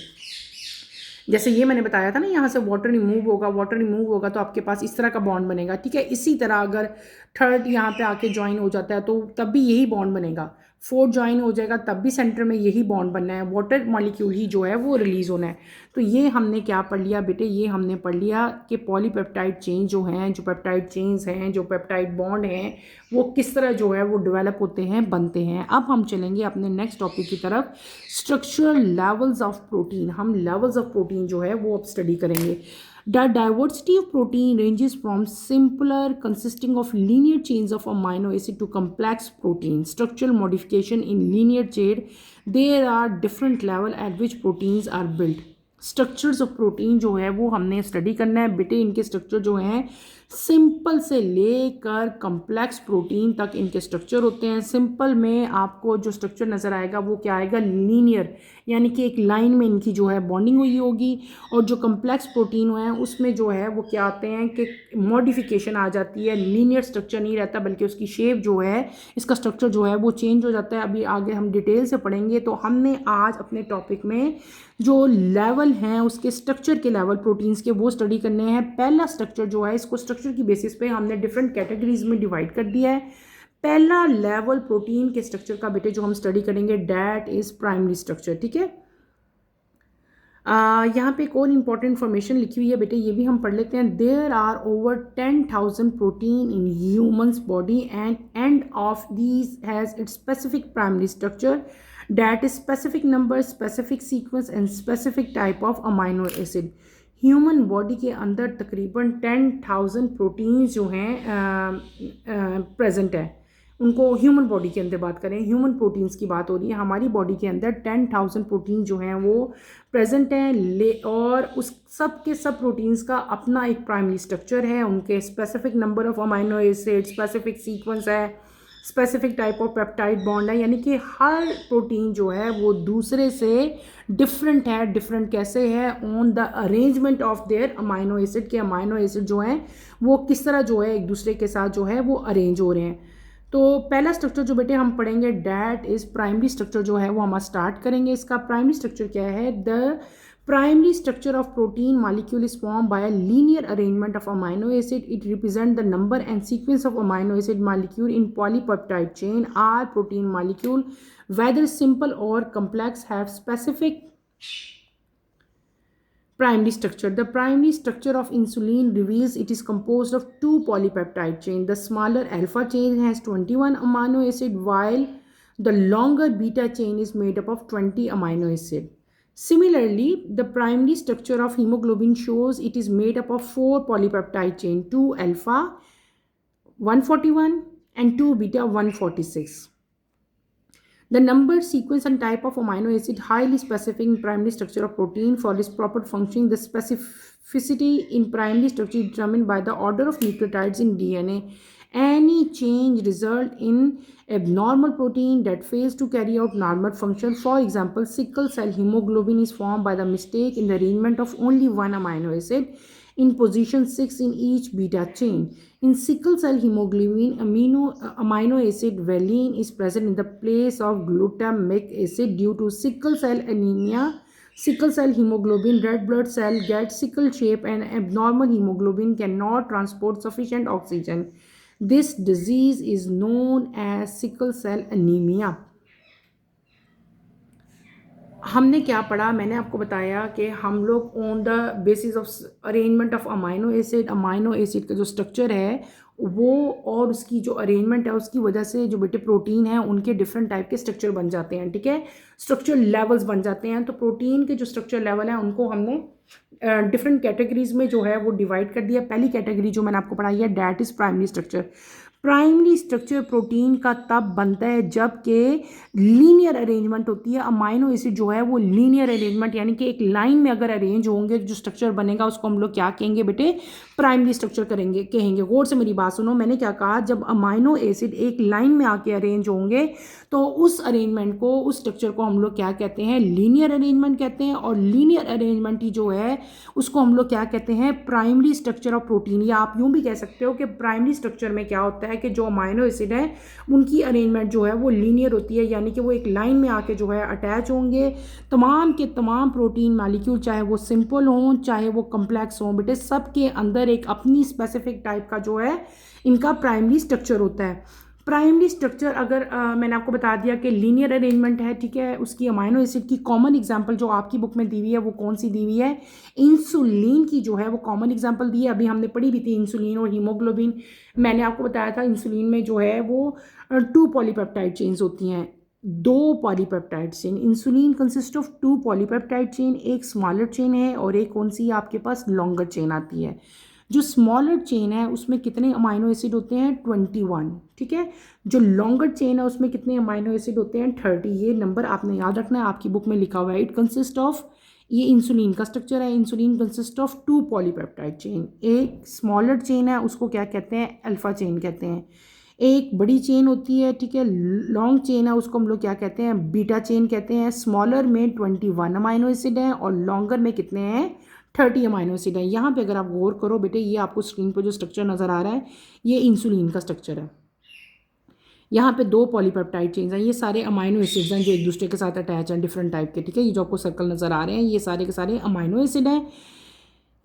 जैसे ये मैंने बताया था ना, यहाँ से वाटर रिमूव होगा, वाटर रिमूव होगा तो आपके पास इस तरह का बॉन्ड बनेगा, ठीक है। इसी तरह अगर 3rd यहाँ पे आके ज्वाइन हो जाता है तो तब भी यही बॉन्ड बनेगा, 4th ज्वाइन हो जाएगा तब भी सेंटर में यही बॉन्ड बनना है, वाटर मॉलिक्यूल ही जो है वो रिलीज होना है। तो ये हमने क्या पढ़ लिया बेटे, ये हमने पढ़ लिया कि पॉलीपेप्टाइड चेन जो हैं, जो पेप्टाइड चेन्स हैं, जो पेप्टाइड बॉन्ड हैं, वो किस तरह जो है वो डेवलप होते हैं, बनते हैं। अब हम चलेंगे अपने नेक्स्ट टॉपिक की तरफ, स्ट्रक्चरल लेवल्स ऑफ प्रोटीन। हम लेवल्स ऑफ प्रोटीन जो है वो अब स्टडी करेंगे। The diversity of protein ranges from simpler consisting of linear chains of amino acid to complex protein structural modification in linear chain. There are different level at which proteins are built. Structures of protein जो है वो हमने स्टडी करना है बेटे। इनके स्ट्रक्चर जो हैं सिंपल से लेकर कम्प्लेक्स प्रोटीन तक इनके स्ट्रक्चर होते हैं। सिंपल में आपको जो स्ट्रक्चर नज़र आएगा वो क्या आएगा, लीनियर, यानी कि एक लाइन में इनकी जो है बॉन्डिंग हुई होगी। और जो कम्प्लेक्स प्रोटीन हुए हैं उसमें जो है वो क्या आते हैं कि मॉडिफिकेशन आ जाती है, लीनियर स्ट्रक्चर नहीं रहता बल्कि उसकी शेप जो है, इसका स्ट्रक्चर जो है वो चेंज हो जाता है। अभी आगे हम डिटेल से पढ़ेंगे। तो हमने आज अपने टॉपिक में जो लेवल हैं उसके स्ट्रक्चर के लेवल प्रोटीन्स के वो स्टडी करने हैं। पहला स्ट्रक्चर जो है, इसको स्ट्रक्चर की बेसिस पे हमने डिफरेंट कैटेगरीज में डिवाइड कर दिया है। पहला लेवल प्रोटीन के स्ट्रक्चर का बेटे जो हम स्टडी करेंगे, डैट इज प्राइमरी स्ट्रक्चर, ठीक है। यहाँ पे एक और इम्पॉर्टेंट इन्फॉर्मेशन लिखी हुई है बेटे, ये भी हम पढ़ लेते हैं। There are over 10,000 protein in humans body and and of these has its specific primary structure that is specific number, specific sequence and specific type of amino acid. Human body के अंदर तकरीबन 10,000 प्रोटीन्स जो हैं प्रेजेंट है। उनको ह्यूमन बॉडी के अंदर बात करें, ह्यूमन प्रोटीन्स की बात हो रही है, हमारी बॉडी के अंदर 10,000 प्रोटीन जो हैं वो प्रेजेंट हैं और उस सब के सब प्रोटीन्स का अपना एक प्राइमरी स्ट्रक्चर है, उनके specific number of amino acid, specific sequence है, specific type of peptide bond है, यानी कि हर प्रोटीन जो है वो दूसरे से डिफरेंट है। डिफरेंट कैसे है? On the arrangement of their amino acid, के अमाइनो एसिड जो हैं वो किस तरह जो है एक दूसरे के साथ जो है वो अरेंज हो रहे हैं। तो पहला स्ट्रक्चर जो बेटे हम पढ़ेंगे डैट इज़ प्राइमरी स्ट्रक्चर जो है वो हम स्टार्ट करेंगे। इसका प्राइमरी स्ट्रक्चर क्या है? The primary structure of protein molecule is formed by a linear arrangement of amino acid. It represents the number and sequence of amino acid molecule in polypeptide chain. All protein molecule, whether simple or complex, have specific primary structure. The primary structure of insulin reveals it is composed of two polypeptide chain. The smaller alpha chain has 21 amino acid, while the longer beta chain is made up of 20 amino acid. Similarly, the primary structure of hemoglobin shows it is made up of 4 polypeptide chain, 2 alpha 141 and 2 beta 146. The number, sequence and type of amino acid highly specific in primary structure of protein. For its proper functioning, the specificity in primary structure is determined by the order of nucleotides in DNA. Any change result in abnormal protein that fails to carry out normal function. For example, sickle cell hemoglobin is formed by the mistake in the arrangement of only one amino acid in position 6 in each beta chain. In sickle cell hemoglobin, amino acid valine is present in the place of glutamic acid due to sickle cell anemia. Sickle cell hemoglobin, red blood cell gets sickle shape and abnormal hemoglobin cannot transport sufficient oxygen. This disease is known as sickle cell anemia. हमने क्या पढ़ा? मैंने आपको बताया कि हम लोग on the basis of arrangement of amino acid का जो स्ट्रक्चर है वो और उसकी जो अरेंजमेंट है उसकी वजह से जो बेटे प्रोटीन है उनके डिफरेंट टाइप के स्ट्रक्चर बन जाते हैं, ठीक है, स्ट्रक्चर लेवल्स बन जाते हैं। तो प्रोटीन के जो स्ट्रक्चर लेवल हैं उनको हमने डिफरेंट कैटेगरीज में जो है वो डिवाइड कर दिया। पहली कैटेगरी जो मैंने आपको पढ़ाई है that is primary structure. Primary structure protein का तब बनता है जबकि लीनियर अरेंजमेंट होती है। अमाइनो एसिड जो है वो लीनियर अरेंजमेंट यानी कि एक लाइन में अगर अरेंज होंगे जो स्ट्रक्चर बनेगा उसको हम लोग क्या कहेंगे बेटे? प्राइमरी स्ट्रक्चर कहेंगे। गौर से मेरी बात सुनो, मैंने क्या कहा? जब अमाइनो एसिड एक लाइन में आके अरेंज होंगे तो उस अरेंजमेंट को, उस स्ट्रक्चर को हम लोग क्या कहते हैं? लीनियर अरेंजमेंट कहते हैं। और लीनियर अरेंजमेंट ही जो है उसको हम लोग क्या कहते हैं? Primary structure of protein. या आप यूँ भी कह सकते हो कि प्राइमरी स्ट्रक्चर में क्या होता है कि जो अमाइनो एसिड है उनकी अरेंजमेंट जो है वो लीनियर होती है, यानी कि वो एक लाइन में आके जो है अटैच होंगे। तमाम के तमाम प्रोटीन मॉलिक्यूल चाहे वो सिंपल हों चाहे वो कम्प्लेक्स हों बेटे, सबके अंदर एक अपनी स्पेसिफिक टाइप का जो है इनका प्राइमरी स्ट्रक्चर होता है। प्राइमरी स्ट्रक्चर अगर मैंने आपको बता दिया कि लीनियर अरेंजमेंट है, ठीक है, उसकी अमाइनो एसिड की कॉमन एग्जांपल जो आपकी बुक में दी हुई है वो कौन सी दी हुई है? इंसुलिन की जो है वो कॉमन एग्जांपल दी है। अभी हमने पढ़ी भी थी इंसुलिन और हीमोग्लोबिन। मैंने आपको बताया था इंसुलिन में जो है वो 2 पॉलीपेप्टाइड चेन्स होती हैं, 2 polypeptide chain. Insulin consist of 2 polypeptide chain, एक स्मॉलर चेन है और एक कौन सी आपके पास लॉन्गर चेन आती है। जो स्मॉलर चेन है उसमें कितने अमाइनो एसिड होते हैं? 21, ठीक है। जो लॉन्गर चेन है उसमें कितने अमाइनो एसिड होते हैं? 30। ये नंबर आपने याद रखना है, आपकी बुक में लिखा हुआ है। इट कंसिस्ट ऑफ, ये इंसुलिन का स्ट्रक्चर है, insulin consist of 2 polypeptide chain. एक स्मॉलर चेन है उसको क्या कहते हैं? अल्फा चेन कहते हैं। एक बड़ी चेन होती है, ठीक है, लॉन्ग चेन है, उसको हम लोग क्या कहते हैं? बीटा चेन कहते हैं। स्मॉलर में 21 अमाइनो एसिड हैं और लॉन्गर में कितने हैं? 30 अमाइनो एसिड है। यहाँ पे अगर आप गौर करो बेटे, ये आपको स्क्रीन पर जो स्ट्रक्चर नज़र आ रहा है ये इंसुलिन का स्ट्रक्चर है। यहाँ पे 2 पॉलीपेप्टाइड चेन्स हैं, ये सारे अमाइनो एसिड्स हैं जो एक दूसरे के साथ अटैच हैं डिफरेंट टाइप के, ठीक है। ये जो आपको सर्कल नज़र आ रहे हैं ये सारे के सारे अमाइनो एसिड हैं।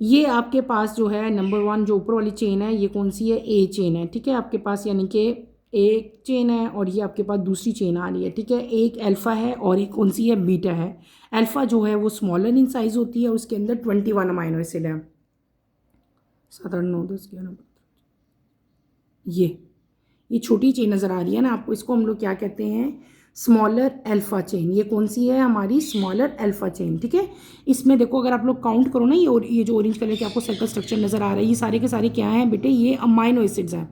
ये आपके पास जो है नंबर 1 जो ऊपर वाली चेन है ये कौन सी है? ए चेन है, ठीक है आपके पास, यानी कि एक चेन है और ये आपके पास दूसरी चेन आ रही है, ठीक है। एक अल्फ़ा है और एक कौन सी है? बीटा है। अल्फ़ा जो है वो स्मॉलर इन साइज़ होती है, उसके अंदर 21 अमाइनो एसिड है। 7, 8, 9, 10, 11, ये छोटी चेन नज़र आ रही है ना आपको, इसको हम लोग क्या कहते हैं? Smaller alpha chain. ये कौन सी है? हमारी स्मॉलर अल्फा चेन, ठीक है। इसमें देखो अगर आप लोग काउंट करो ना, ये जो ऑरेंज कलर के आपको सर्कल स्ट्रक्चर नजर आ रहा है, ये सारे के सारे क्या हैं बेटे? ये अमाइनो एसिड्स हैं।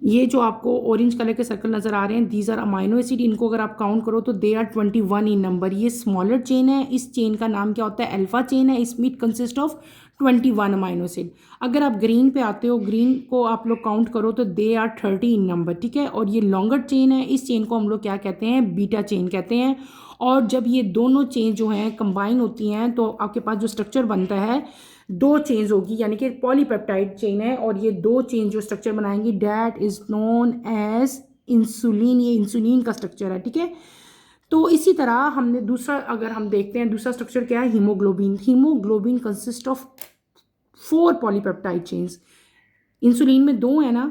ये जो आपको ऑरेंज कलर के सर्कल नजर आ रहे हैं, दीज आर अमाइनो एसिड। इनको अगर आप काउंट करो तो दे आर 21 इन नंबर। ये स्मॉलर चेन है। इस चेन का नाम क्या होता है? अल्फा चेन है। इसमें it consist of 21 amino acid. अगर आप ग्रीन पे आते हो, ग्रीन को आप लोग काउंट करो तो दे आर 30 इन नंबर, ठीक है। और ये लॉन्गर चेन है। इस चेन को हम लोग क्या कहते हैं? बीटा चेन कहते हैं। और जब ये दोनों चेन जो हैं कंबाइन होती हैं तो आपके पास जो स्ट्रक्चर बनता है, दो चेन्स होगी, यानी कि पॉलीपेप्टाइड चेन है। और ये दो चेन जो स्ट्रक्चर बनाएंगी, that is known as insulin. ये इंसुलिन का स्ट्रक्चर है, ठीक है। तो इसी तरह हमने दूसरा, अगर हम देखते हैं दूसरा स्ट्रक्चर क्या है? Haemoglobin. Haemoglobin consist of 4 polypeptide chains. Insulin में 2 है ना,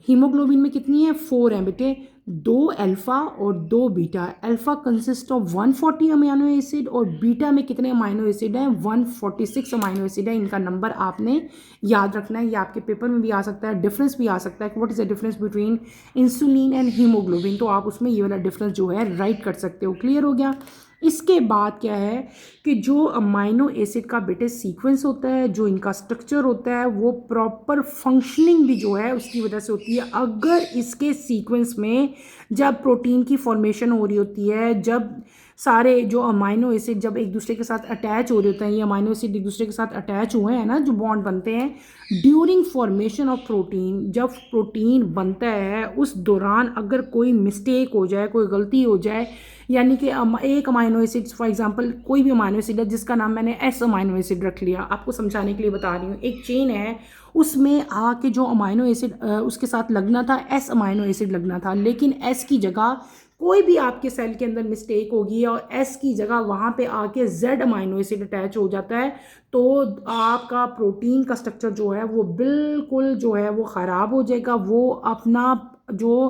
हीमोग्लोबिन में कितनी है? 4 हैं बेटे। 2 अल्फा और 2 beta. Alpha consist of 140 amino acid और बीटा में कितने अमाइनो एसिड हैं? 146 अमाइनो एसिड है। इनका नंबर आपने याद रखना है। ये आपके पेपर में भी आ सकता है, डिफरेंस भी आ सकता है कि what is the difference between insulin and haemoglobin. तो आप उसमें ये वाला डिफरेंस जो है राइट कर सकते हो। क्लियर हो गया? इसके बाद क्या है कि जो अमाइनो एसिड का बेटे सीक्वेंस होता है, जो इनका स्ट्रक्चर होता है, वो प्रॉपर फंक्शनिंग भी जो है उसकी वजह से होती है। अगर इसके सीक्वेंस में जब प्रोटीन की फॉर्मेशन हो रही होती है, जब सारे जो अमाइनो एसिड जब एक दूसरे के साथ अटैच हो रहे होते हैं, ये अमाइनो एसिड एक दूसरे के साथ अटैच हुए हैं ना, जो बॉन्ड बनते हैं ड्यूरिंग फॉर्मेशन ऑफ प्रोटीन, जब प्रोटीन बनता है उस दौरान अगर कोई मिस्टेक हो जाए, कोई गलती हो जाए, यानी कि एक अमाइनो एसिड, फॉर एग्जांपल कोई भी अमाइनो एसिड है जिसका नाम मैंने एस अमाइनो एसिड रख लिया, आपको समझाने के लिए बता रही हूँ। एक चेन है, उसमें आके जो अमाइनो एसिड उसके साथ लगना था, एस अमाइनो एसिड लगना था, लेकिन एस की जगह कोई भी आपके सेल के अंदर मिस्टेक होगी और एस की जगह वहाँ पे आके जेड अमाइनो एसिड अटैच हो जाता है, तो आपका प्रोटीन का स्ट्रक्चर जो है वो बिल्कुल जो है वो ख़राब हो जाएगा। वो अपना जो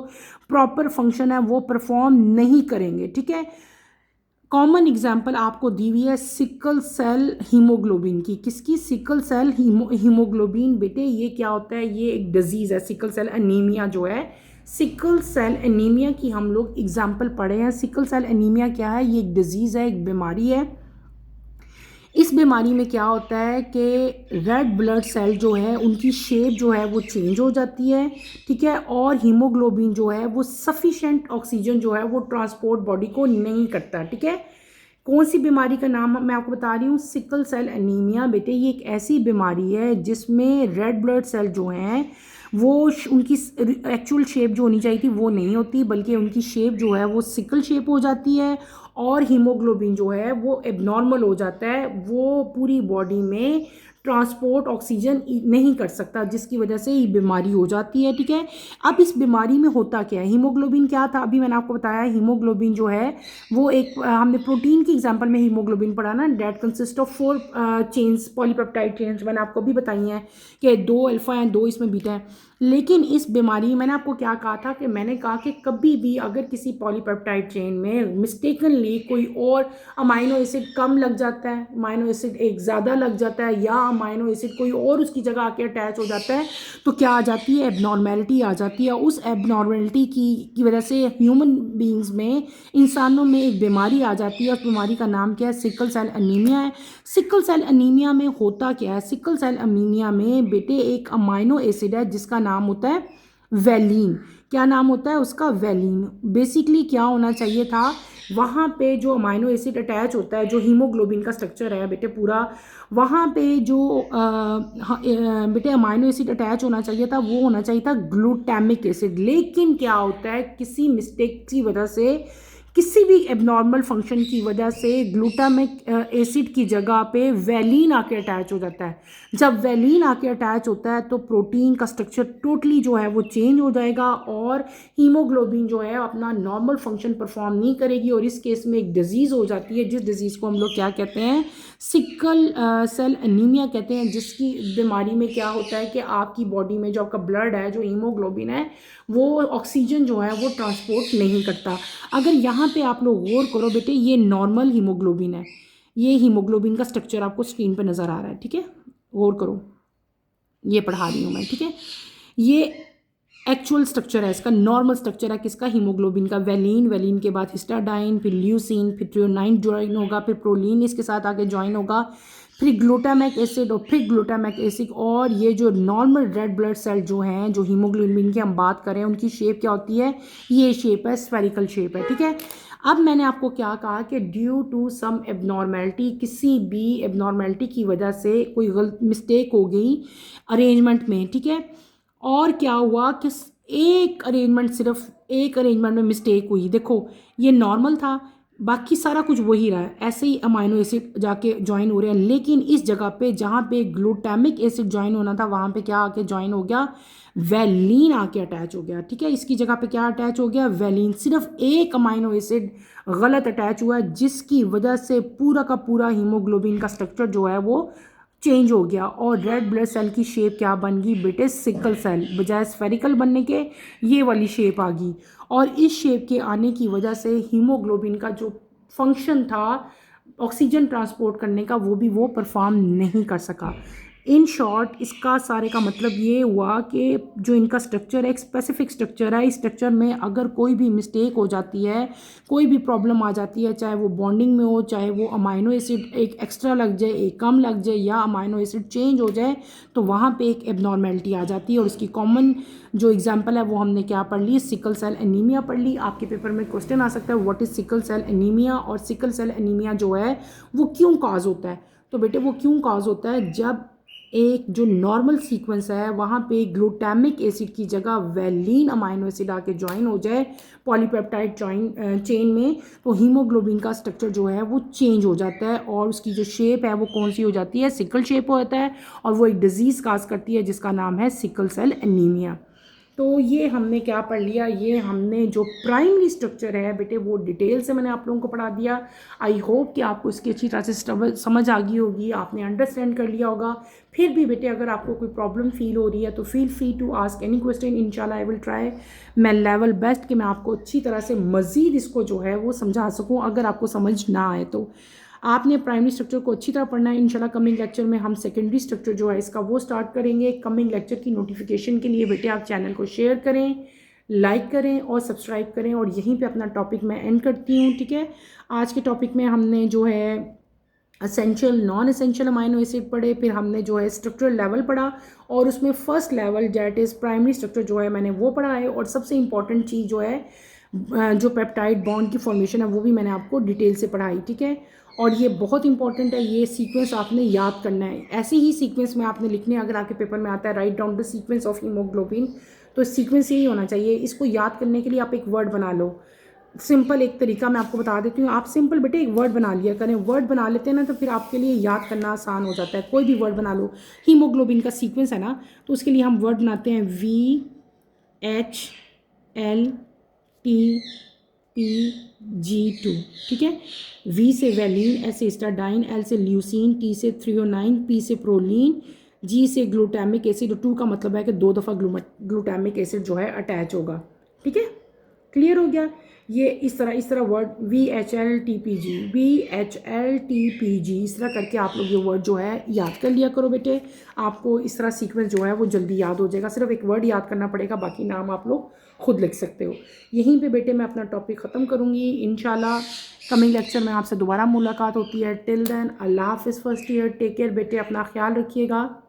प्रॉपर फंक्शन है वो परफॉर्म नहीं करेंगे, ठीक है। कॉमन एग्जाम्पल आपको दी हुई है सिकल सेल हीमोग्लोबिन की। किसकी? Sickle cell haemoglobin. बेटे ये क्या होता है? ये एक डिजीज़ है, सिकल सेल एनीमिया जो है। सिकल सेल एनीमिया की हम लोग एग्जाम्पल पढ़े हैं। सिकल सेल एनीमिया क्या है? ये एक डिजीज़ है, एक बीमारी है। इस बीमारी में क्या होता है कि रेड ब्लड सेल जो है उनकी शेप जो है वो चेंज हो जाती है, ठीक है। और हीमोग्लोबिन जो है वो सफिशेंट ऑक्सीजन जो है वो ट्रांसपोर्ट बॉडी को नहीं करता, ठीक है। कौन सी बीमारी का नाम मैं आपको बता रही हूँ? Sickle cell anaemia. बेटे ये एक ऐसी बीमारी है जिसमें रेड ब्लड सेल जो हैं वो उनकी एक्चुअल शेप जो होनी चाहिए थी वो नहीं होती, बल्कि उनकी शेप जो है वो सिकल शेप हो जाती है। और हीमोग्लोबिन जो है वो एबनॉर्मल हो जाता है, वो पूरी बॉडी में ट्रांसपोर्ट ऑक्सीजन नहीं कर सकता, जिसकी वजह से ये बीमारी हो जाती है, ठीक है। अब इस बीमारी में होता क्या है? हीमोग्लोबिन क्या था? अभी मैंने आपको बताया हीमोग्लोबिन जो है वो एक, हमने प्रोटीन की एग्जांपल में हीमोग्लोबिन पढ़ा ना, that consist of 4 chains, polypeptide chains मैंने आपको भी बताई हैं कि 2 अल्फा हैं, 2 इसमें बीटा है। लेकिन इस बीमारी मैंने आपको क्या कहा था कि मैंने कहा कि कभी भी अगर किसी पॉलीपेप्टाइड चेन में मिस्टेकनली कोई और अमाइनो एसिड कम लग जाता है, अमाइनो एसिड एक ज़्यादा लग जाता है, या अमाइनो एसिड कोई और उसकी जगह आके अटैच हो जाता है, तो क्या आ जाती है? एबनॉर्मेलिटी आ जाती है। उस एबनॉर्मेलिटी की वजह से ह्यूमन बींग्स में, इंसानों में एक बीमारी आ जाती है। उस बीमारी का नाम क्या है? सिकल सेल एनीमिया है। सिकल सेल एनीमिया में होता क्या है? सिकल सेल एनीमिया में बेटे एक अमाइनो एसिड है जिसका नाम होता है वैलीन। क्या नाम होता है उसका? वैलीन। बेसिकली क्या होना चाहिए था? वहाँ पे जो अमाइनो एसिड अटैच होता है, जो हीमोग्लोबिन का स्ट्रक्चर है बेटे पूरा, वहाँ पे जो बेटे अमाइनो एसिड अटैच होना चाहिए था वो होना चाहिए था ग्लूटामिक एसिड। लेकिन क्या होता है, किसी मिस्टेक की वजह से, किसी भी एबनॉर्मल फंक्शन की वजह से ग्लूटामिक एसिड की जगह पे वैलीन आके अटैच हो जाता है। जब वैलीन आके अटैच होता है तो प्रोटीन का स्ट्रक्चर टोटली जो है वो चेंज हो जाएगा और हीमोग्लोबिन जो है अपना नॉर्मल फंक्शन परफॉर्म नहीं करेगी, और इस केस में एक डिजीज़ हो जाती है, जिस डिजीज़ को हम लोग क्या कहते हैं? सिकल सेल एनीमिया कहते हैं। जिसकी बीमारी में क्या होता है कि आपकी बॉडी में जो आपका ब्लड है, जो हीमोग्लोबिन है, वो ऑक्सीजन जो है वो ट्रांसपोर्ट नहीं करता। अगर यहाँ पे आप लोग गौर करो बेटे, ये नॉर्मल हीमोग्लोबिन है, ये हीमोग्लोबिन का स्ट्रक्चर आपको स्क्रीन पे नज़र आ रहा है, ठीक है। गौर करो, ये पढ़ा रही हूँ मैं, ठीक है। ये एक्चुअल स्ट्रक्चर है इसका, नॉर्मल स्ट्रक्चर है किसका, हीमोग्लोबिन का। वैलिन, वैलिन के बाद हिस्टाडाइन, फिर ल्यूसीन, फिर थ्रियोनाइन ज्वाइन होगा, फिर प्रोलीन इसके साथ आगे ज्वाइन होगा, फिर ग्लूटामिक एसिड और फिर ग्लूटामिक एसिड। और ये जो नॉर्मल रेड ब्लड सेल जो हैं, जो हीमोग्लोबिन की हम बात करें, उनकी शेप क्या होती है, ये शेप है, स्फेरिकल शेप है, ठीक है। अब मैंने आपको क्या कहा कि ड्यू टू सम एबनॉर्मेलिटी, किसी भी एबनॉर्मेलिटी की वजह से कोई गलत मिस्टेक हो गई अरेंजमेंट में, ठीक है। और क्या हुआ कि एक अरेंजमेंट, सिर्फ एक अरेंजमेंट में मिस्टेक हुई। देखो ये नॉर्मल था, बाकी सारा कुछ वही रहा है, ऐसे ही अमाइनो एसिड जाके ज्वाइन हो रहे हैं, लेकिन इस जगह पे जहाँ पे ग्लूटामिक एसिड ज्वाइन होना था वहाँ पे क्या आके ज्वाइन हो गया, वैलिन आके अटैच हो गया, ठीक है। इसकी जगह पे क्या अटैच हो गया, वैलिन। सिर्फ एक अमाइनो एसिड गलत अटैच हुआ है, जिसकी वजह से पूरा का पूरा हीमोग्लोबिन का स्ट्रक्चर जो है वो चेंज हो गया और रेड ब्लड सेल की शेप क्या बन गई बेटे, सिकल सेल। बजाय स्फेरिकल बनने के ये वाली शेप आ गई। और इस शेप के आने की वजह से हीमोग्लोबिन का जो फंक्शन था ऑक्सीजन ट्रांसपोर्ट करने का, वो भी वो परफॉर्म नहीं कर सका। इन शॉर्ट इसका सारे का मतलब ये हुआ कि जो इनका स्ट्रक्चर है एक स्पेसिफिक स्ट्रक्चर है, इस स्ट्रक्चर में अगर कोई भी मिस्टेक हो जाती है, कोई भी प्रॉब्लम आ जाती है, चाहे वो बॉन्डिंग में हो, चाहे वो अमाइनो एसिड एक एक्स्ट्रा लग जाए, एक कम लग जाए, या अमाइनो एसिड चेंज हो जाए, तो वहाँ पे एक एबनॉर्मेलिटी आ जाती है। और इसकी कॉमन जो एग्जांपल है वो हमने क्या पढ़ ली, सिकल सेल एनीमिया पढ़ ली। आपके पेपर में क्वेश्चन आ सकता है what is sickle cell anaemia, और सिकल सेल एनीमिया जो है वो क्यों काज होता है। तो बेटे वो क्यों काज होता है, जब एक जो नॉर्मल सीक्वेंस है वहाँ पे ग्लूटामिक एसिड की जगह वैलिन अमाइनो एसिड आके ज्वाइन हो जाए पॉलीपेप्टाइड चेन में, तो हीमोग्लोबिन का स्ट्रक्चर जो है वो चेंज हो जाता है और उसकी जो शेप है वो कौन सी हो जाती है, सिकल शेप होता है। और वो एक डिजीज़ काज करती है जिसका नाम है सिकल सेल एनीमिया। तो ये हमने क्या पढ़ लिया, ये हमने जो प्राइमरी स्ट्रक्चर है बेटे वो डिटेल से मैंने आप लोगों को पढ़ा दिया। आई होप कि आपको इसकी अच्छी तरह से समझ आ गई होगी, आपने अंडरस्टैंड कर लिया होगा। फिर भी बेटे अगर आपको कोई प्रॉब्लम फील हो रही है तो feel free to ask any question, इंशाल्लाह I will try my level best कि मैं आपको अच्छी तरह से मज़ीद इसको जो है वो समझा सकूँ। अगर आपको समझ ना आए तो आपने प्राइमरी स्ट्रक्चर को अच्छी तरह पढ़ना है। इंशाल्लाह कमिंग लेक्चर में हम सेकेंडरी स्ट्रक्चर जो है इसका वो स्टार्ट करेंगे। कमिंग लेक्चर की नोटिफिकेशन के लिए बेटे आप चैनल को शेयर करें, लाइक करें और सब्सक्राइब करें। और यहीं पे अपना टॉपिक मैं एंड करती हूँ, ठीक है। आज के टॉपिक में हमने जो है essential non essential amino acid पढ़े, फिर हमने जो है स्ट्रक्चरल लेवल पढ़ा और उसमें first level that is primary structure जो है मैंने वो पढ़ा है। और सबसे इंपॉर्टेंट चीज़ जो है जो पेप्टाइड बॉन्ड की फॉर्मेशन है वो भी मैंने आपको डिटेल से पढ़ाई, ठीक है। और ये बहुत इंपॉर्टेंट है, ये सीक्वेंस आपने याद करना है। ऐसे ही सीक्वेंस में आपने लिखने, अगर आपके पेपर में आता है write down the sequence of haemoglobin, तो सीक्वेंस यही होना चाहिए। इसको याद करने के लिए आप एक वर्ड बना लो। सिंपल एक तरीका मैं आपको बता देती हूँ, आप सिंपल बेटे एक वर्ड बना लिया करें। वर्ड बना लेते हैं ना तो फिर आपके लिए याद करना आसान हो जाता है। कोई भी वर्ड बना लो, हीमोग्लोबिन का सीक्वेंस है ना, तो उसके लिए हम वर्ड बनाते हैं VHLTPG2, ठीक है। V से वैलिन, S से हिस्टाडाइन, L से ल्यूसीन, T से थ्रियोनाइन, P से प्रोलीन, G से ग्लूटामिक एसिड। 2 का मतलब है कि 2 दफ़ा ग्लूटामिक एसिड जो है अटैच होगा, ठीक है। क्लियर हो गया। ये इस तरह वर्ड VHLTPG, इस तरह करके आप लोग ये वर्ड जो है याद कर लिया करो बेटे। आपको इस तरह सीक्वेंस जो है वो जल्दी याद हो जाएगा। सिर्फ एक वर्ड याद करना पड़ेगा, बाकी नाम आप लोग खुद लिख सकते हो। यहीं पे बेटे मैं अपना टॉपिक ख़त्म करूँगी। इंशाल्लाह कमिंग लेक्चर में आपसे दोबारा मुलाकात होती है। टिल देन अल्लाह हाफ़िज़ फर्स्ट ईयर, टेक केयर बेटे, अपना ख्याल रखिएगा।